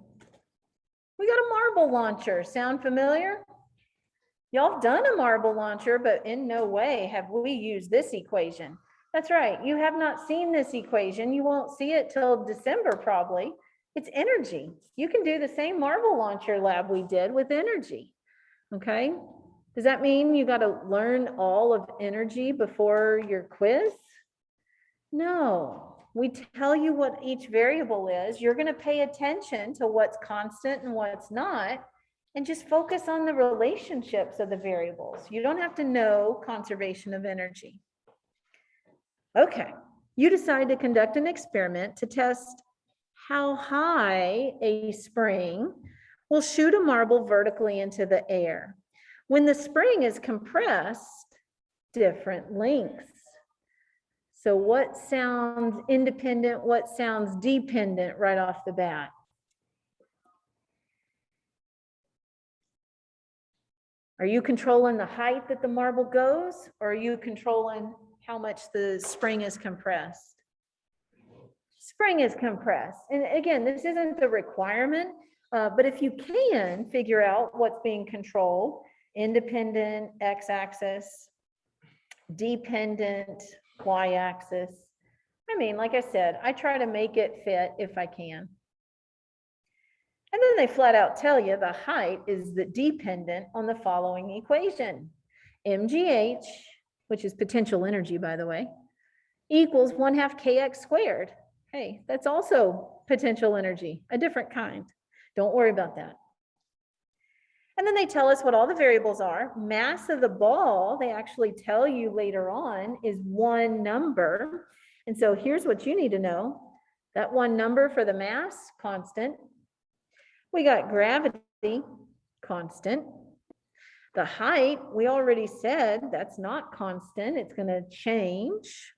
a marble launcher. Sound familiar? Y'all have done a marble launcher, but in no way have we used this equation. That's right. You have not seen this equation. You won't see it till December probably. It's energy. You can do the same marble launcher lab we did with energy. Okay? Does that mean you got to learn all of energy before your quiz? No, we tell you what each variable is. You're going to pay attention to what's constant and what's not, and just focus on the relationships of the variables. You don't have to know conservation of energy. Okay, You decide to conduct an experiment to test how high a spring will shoot a marble vertically into the air. When the spring is compressed, different lengths. So what sounds independent, what sounds dependent right off the bat? Are you controlling the height that the marble goes, or are you controlling how much the spring is compressed? Spring is compressed. And again, this isn't the requirement, but if you can figure out what's being controlled, independent x-axis, dependent y-axis. I mean, like I said, I try to make it fit if I can. And then they flat out tell you the height is dependent on the following equation. mgh, which is potential energy, by the way, equals 1/2 kx squared. Hey, that's also potential energy, a different kind. Don't worry about that. And then they tell us what all the variables are. Mass of the ball, they actually tell you later on, is one number. And so here's what you need to know. That one number for the mass, constant. We got gravity, constant. The height, we already said that's not constant. It's going to change.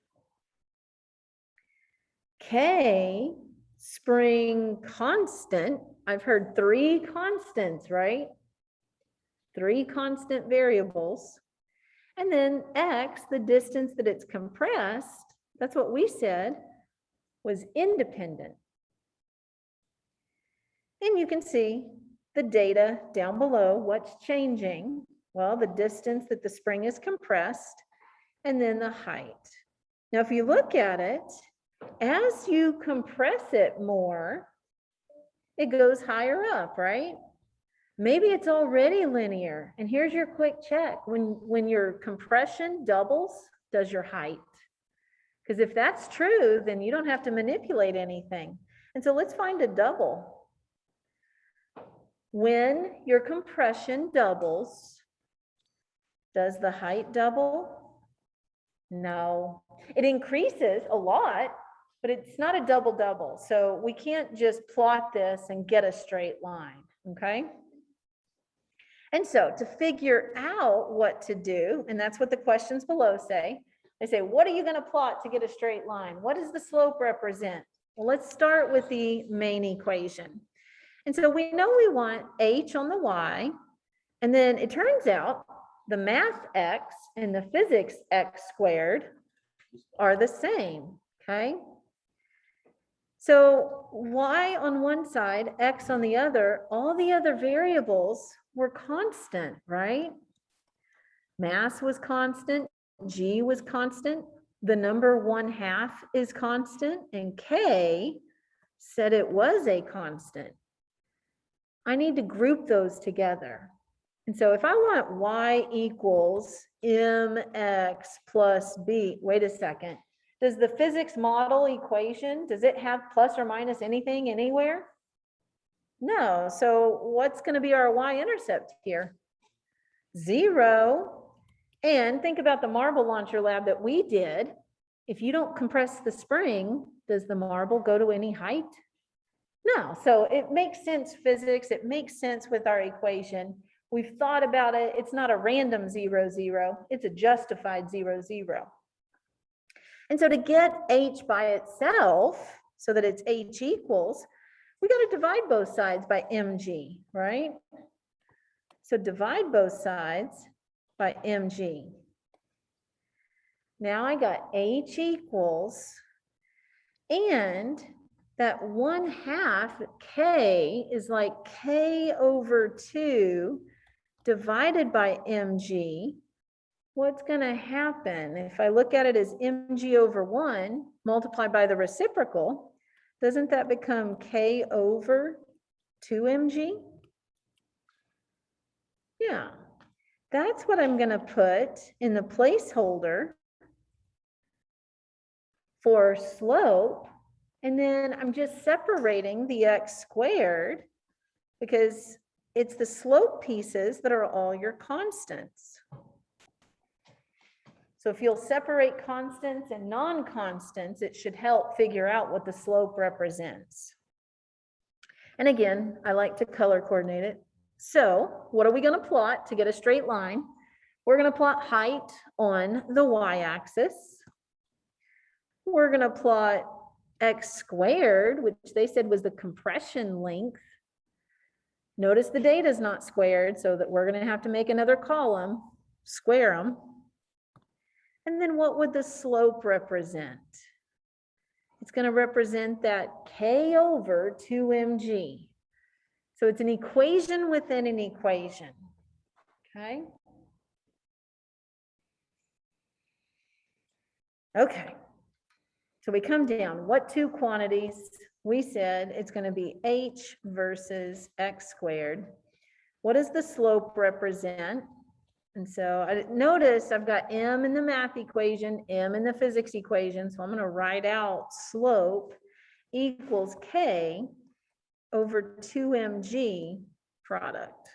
K, spring constant. I've heard 3 constants, right? 3 constant variables. And then X, the distance that it's compressed, that's what we said was independent. And you can see the data down below, what's changing. Well, the distance that the spring is compressed, and then the height. Now, if you look at it, as you compress it more, it goes higher up, right? Maybe it's already linear. And here's your quick check. When your compression doubles, does your height? Because if that's true, then you don't have to manipulate anything. And so let's find a double. When your compression doubles, does the height double? No. It increases a lot, but it's not a double-double. So we can't just plot this and get a straight line, okay? And so to figure out what to do, and that's what the questions below say, they say, what are you going to plot to get a straight line? What does the slope represent? Well, let's start with the main equation. And so we know we want h on the y, and then it turns out the math x and the physics x squared are the same, okay? So y on one side, x on the other, all the other variables were constant, right? Mass was constant, g was constant, the number 1/2 is constant, and k said it was a constant. I need to group those together. And so if I want y equals mx plus b, wait a second. Does the physics model equation, does it have plus or minus anything anywhere? No. So what's going to be our y-intercept here? 0. And think about the marble launcher lab that we did. If you don't compress the spring, does the marble go to any height? No. So it makes sense, physics. It makes sense with our equation. We've thought about it. It's not a random 0, 0. It's a justified 0, 0. And so to get h by itself, so that it's h equals, we got to divide both sides by mg, right? So divide both sides by mg. Now I got h equals, and that 1/2 k is like k over 2 divided by mg. What's going to happen if I look at it as mg over 1 multiplied by the reciprocal? Doesn't that become k over 2mg? Yeah, that's what I'm going to put in the placeholder for slope. And then I'm just separating the x squared because it's the slope pieces that are all your constants. So if you'll separate constants and non-constants, it should help figure out what the slope represents. And again, I like to color coordinate it. So what are we going to plot to get a straight line? We're going to plot height on the y-axis. We're going to plot x squared, which they said was the compression length. Notice the data is not squared, so that we're going to have to make another column, square them. And then what would the slope represent? It's going to represent that k over 2mg. So it's an equation within an equation. Okay. Okay. So we come down. What two quantities? We said it's going to be h versus x squared. What does the slope represent? And so I notice I've got m in the math equation, m in the physics equation. So I'm going to write out slope equals k over 2mg product.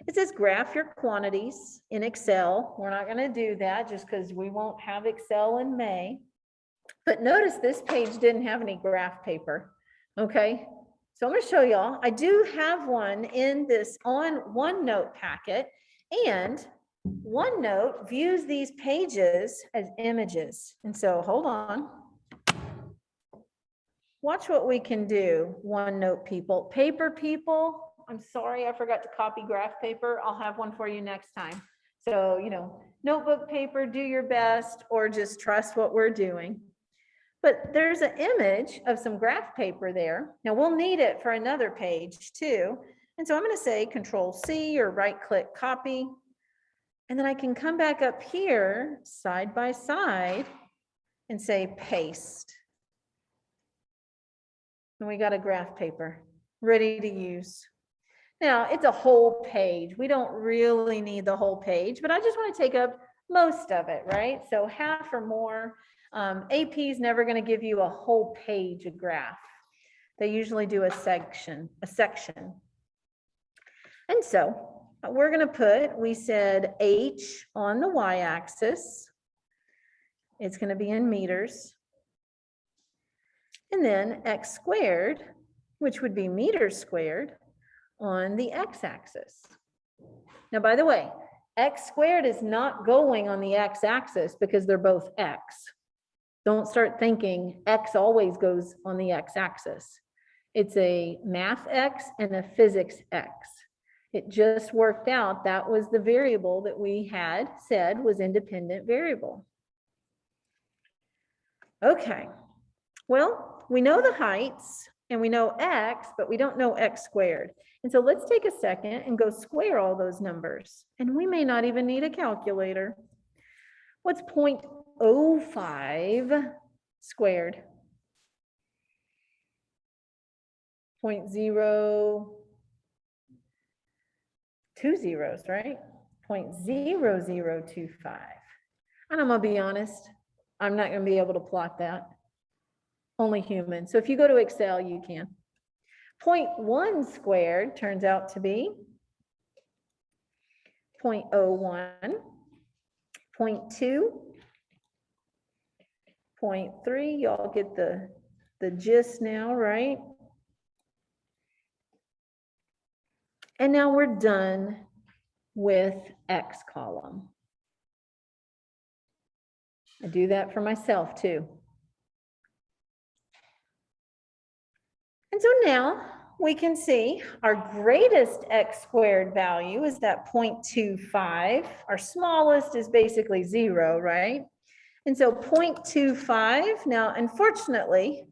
It says graph your quantities in Excel. We're not going to do that just because we won't have Excel in May. But notice this page didn't have any graph paper. Okay. So I'm going to show y'all. I do have one in this OneNote packet, and OneNote views these pages as images. And so hold on. Watch what we can do, OneNote people. Paper people, I'm sorry, I forgot to copy graph paper. I'll have one for you next time. So, you know, notebook paper, do your best, or just trust what we're doing. But there's an image of some graph paper there. Now we'll need it for another page too. And so I'm going to say Control C or right click copy. And then I can come back up here side by side and say paste. And we got a graph paper ready to use. Now it's a whole page. We don't really need the whole page, but I just want to take up most of it, right? So half or more. AP is never going to give you a whole page of graph. They usually do a section. And so we're going to put, we said H on the y-axis. It's going to be in meters. And then x squared, which would be meters squared, on the x-axis. Now, by the way, x squared is not going on the x-axis because they're both x. Don't start thinking x always goes on the x-axis. It's a math x and a physics x. It just worked out that was the variable that we had said was independent variable. Okay, well, we know the heights and we know x, but we don't know x squared. And so let's take a second and go square all those numbers. And we may not even need a calculator. What's 0.05 squared? 0.0, two zeros, right? 0.0025. And I'm gonna be honest, I'm not gonna be able to plot that. Only human. So if you go to Excel, you can. 0.1 squared turns out to be 0.01, 0.2, 0.3. Y'all get the gist now, right? And now we're done with X column. I do that for myself too. And so now we can see our greatest x squared value is that 0.25. Our smallest is basically 0, right? And so 0.25, now unfortunately,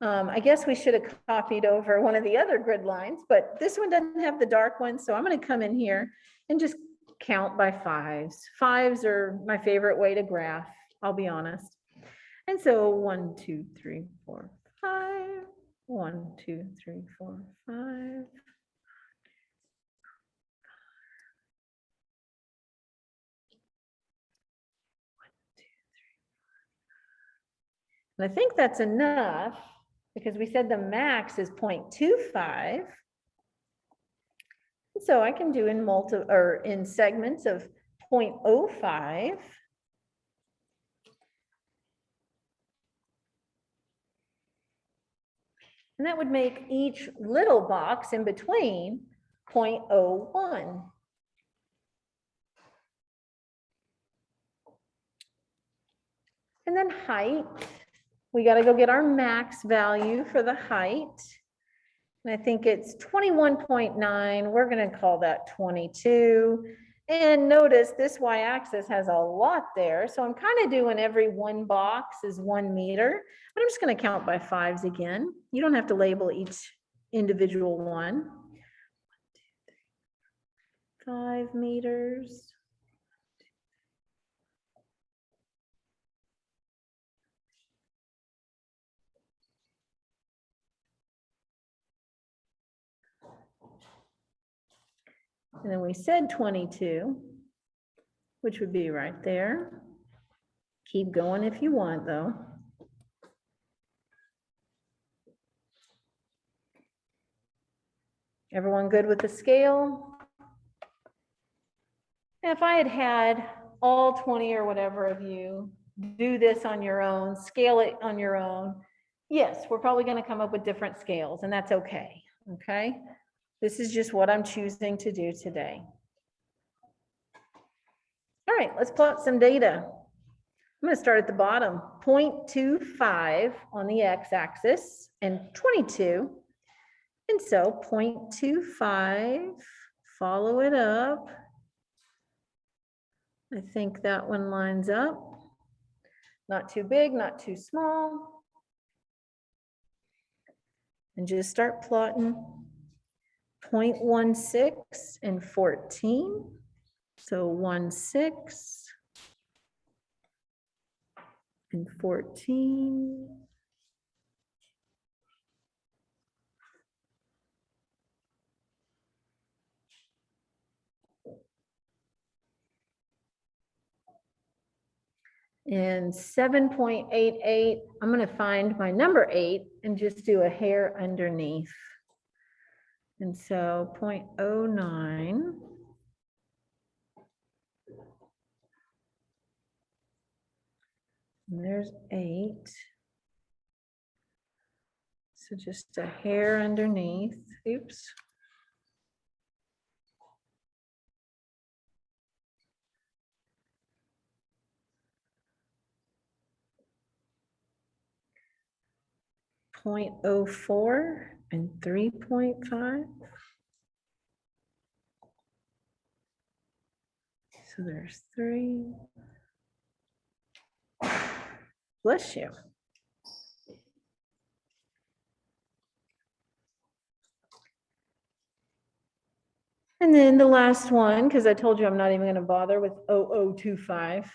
I guess we should have copied over one of the other grid lines, but this one doesn't have the dark one. So I'm going to come in here and just count by fives. Fives are my favorite way to graph, I'll be honest. And so 1, 2, 3, 4, 5. 1, 2, 3, 4, 5. And I think that's enough because we said the max is 0.25. So I can do in segments of 0.05. And that would make each little box in between 0.01. And then height, we got to go get our max value for the height. And I think it's 21.9. We're going to call that 22. And notice this y-axis has a lot there. So I'm kind of doing every one box is 1 meter, but I'm just going to count by fives again. You don't have to label each individual one. 5 meters. And then we said 22, which would be right there. Keep going if you want, though. Everyone good with the scale? Now, if I had had all 20 or whatever of you do this on your own, scale it on your own, yes, we're probably going to come up with different scales, and that's okay. Okay? This is just what I'm choosing to do today. All right, let's plot some data. I'm going to start at the bottom, 0.25 on the x-axis and 22. And so 0.25, follow it up. I think that one lines up. Not too big, not too small. And just start plotting 0.16 and 14. So 16 and 14. And 7.88, I'm going to find my number 8 and just do a hair underneath. And so 0.09. And there's 8. So just a hair underneath. Oops. .04 and 3.5. So there's 3. Bless you. And then the last one, because I told you I'm not even going to bother with 0025,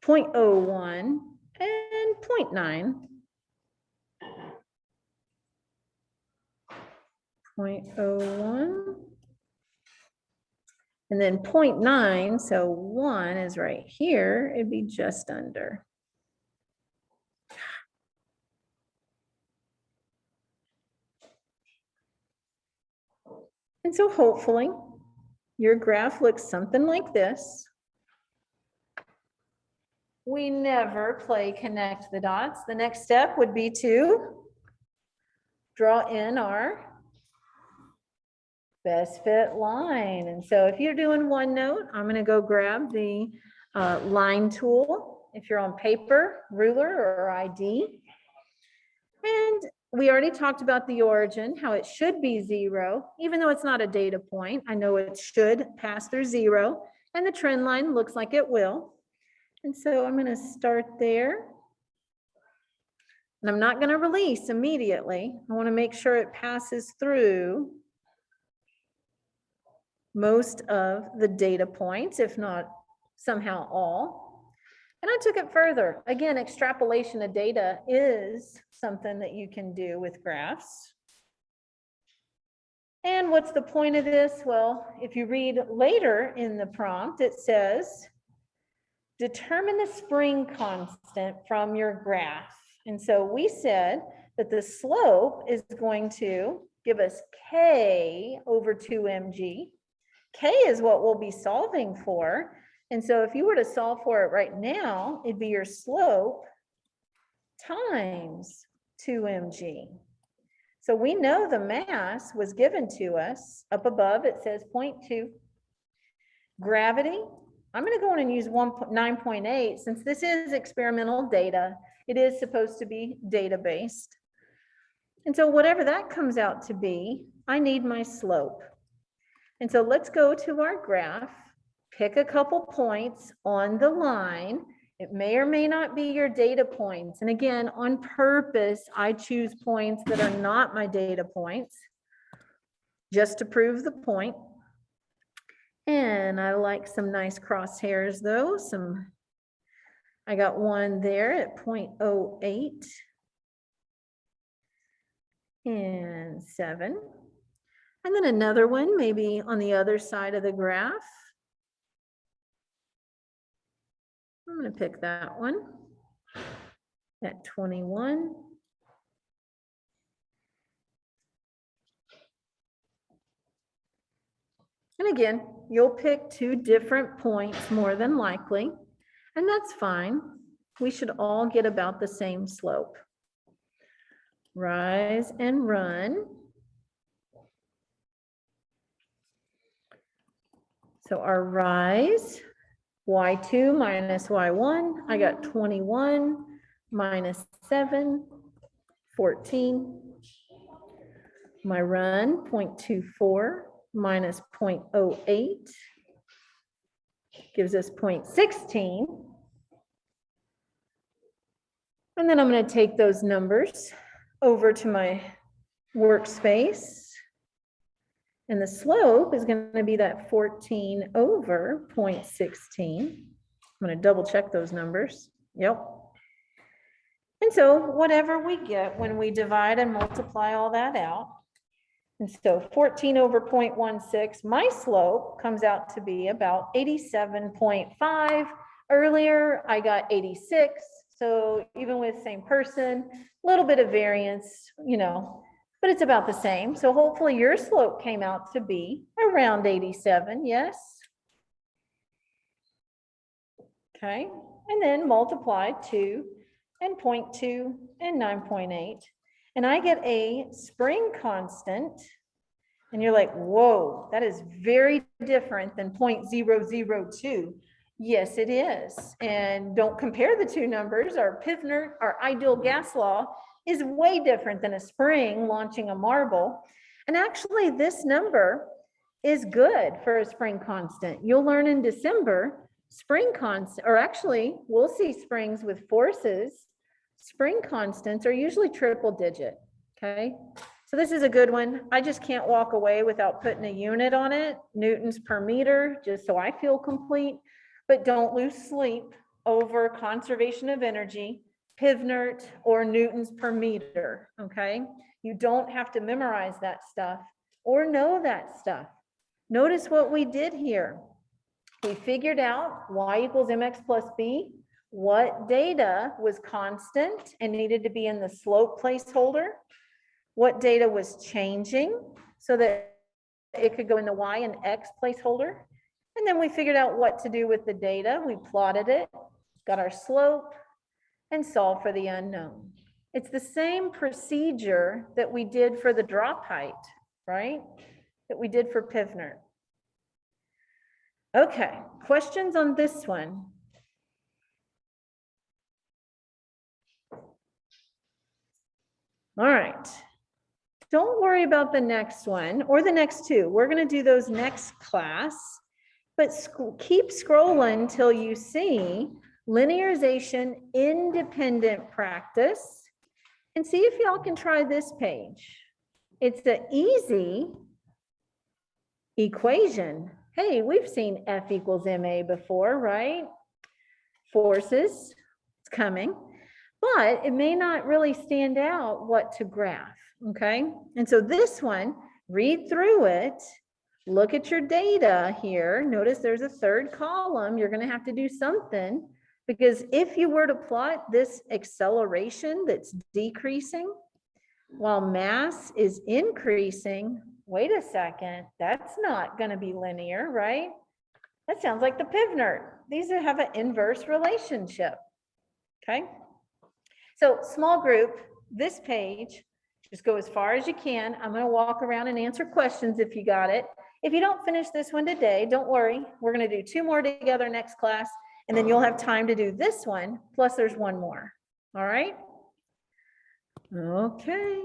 0.01 and 0.9. 0.01. And then 0.9, so 1 is right here. It'd be just under. And so hopefully your graph looks something like this. We never play connect the dots. The next step would be to draw in our best fit line. And so if you're doing OneNote, I'm going to go grab the line tool. If you're on paper, ruler, or ID. And we already talked about the origin, how it should be 0, even though it's not a data point. I know it should pass through 0, and the trend line looks like it will. And so I'm going to start there. And I'm not going to release immediately. I want to make sure it passes through most of the data points, if not somehow all. And I took it further. Again, extrapolation of data is something that you can do with graphs. And what's the point of this? Well, if you read later in the prompt, it says, determine the spring constant from your graph. And so we said that the slope is going to give us K over 2mg. K is what we'll be solving for. And so if you were to solve for it right now, it'd be your slope times 2mg. So we know the mass was given to us. Up above, it says 0.2. Gravity, I'm going to go in and use 9.8. Since this is experimental data, it is supposed to be data-based. And so whatever that comes out to be, I need my slope. And so let's go to our graph, pick a couple points on the line. It may or may not be your data points. And again, on purpose, I choose points that are not my data points, just to prove the point. And I like some nice crosshairs though. I got one there at 0.08 and 7. And then another one maybe on the other side of the graph. I'm going to pick that one at 21. And again, you'll pick 2 different points more than likely, and that's fine. We should all get about the same slope. Rise and run. So our rise, y2 minus y1, I got 21 minus 7, 14. My run, 0.24 minus 0.08 gives us 0.16. And then I'm going to take those numbers over to my workspace. And the slope is going to be that 14 over 0.16. I'm going to double check those numbers. Yep. And so whatever we get when we divide and multiply all that out, and so 14 over 0.16, my slope comes out to be about 87.5. Earlier, I got 86. So even with same person, a little bit of variance, you know, but it's about the same. So hopefully your slope came out to be around 87, yes? Okay, and then multiply 2 and 0.2 and 9.8. And I get a spring constant, and you're like, whoa, that is very different than 0.002. Yes, it is. And don't compare the 2 numbers. Our Pivnert, our ideal gas law, is way different than a spring launching a marble. And actually, this number is good for a spring constant. You'll learn in December, spring constant, or actually, we'll see springs with forces. Spring constants are usually triple digit, okay? So this is a good one. I just can't walk away without putting a unit on it, newtons per meter, just so I feel complete. But don't lose sleep over conservation of energy, Pivnert, or newtons per meter, okay? You don't have to memorize that stuff or know that stuff. Notice what we did here. We figured out y equals mx plus b. What data was constant and needed to be in the slope placeholder? What data was changing so that it could go in the y and x placeholder? And then we figured out what to do with the data. We plotted it, got our slope, and solved for the unknown. It's the same procedure that we did for the drop height, right? That we did for Pivnert. Okay, questions on this one? All right. Don't worry about the next one or the next 2. We're going to do those next class, but keep scrolling till you see linearization independent practice and see if y'all can try this page. It's an easy equation. Hey, we've seen F equals ma before, right? Forces, it's coming. But it may not really stand out what to graph, okay? And so this one, read through it, look at your data here. Notice there's a 3rd column. You're gonna have to do something because if you were to plot this acceleration that's decreasing while mass is increasing, wait a second, that's not gonna be linear, right? That sounds like the Pivnert. These have an inverse relationship. Okay. So small group, this page, just go as far as you can. I'm going to walk around and answer questions if you got it. If you don't finish this one today, don't worry. We're going to do 2 more together next class, and then you'll have time to do this one. Plus there's 1 more. All right. Okay.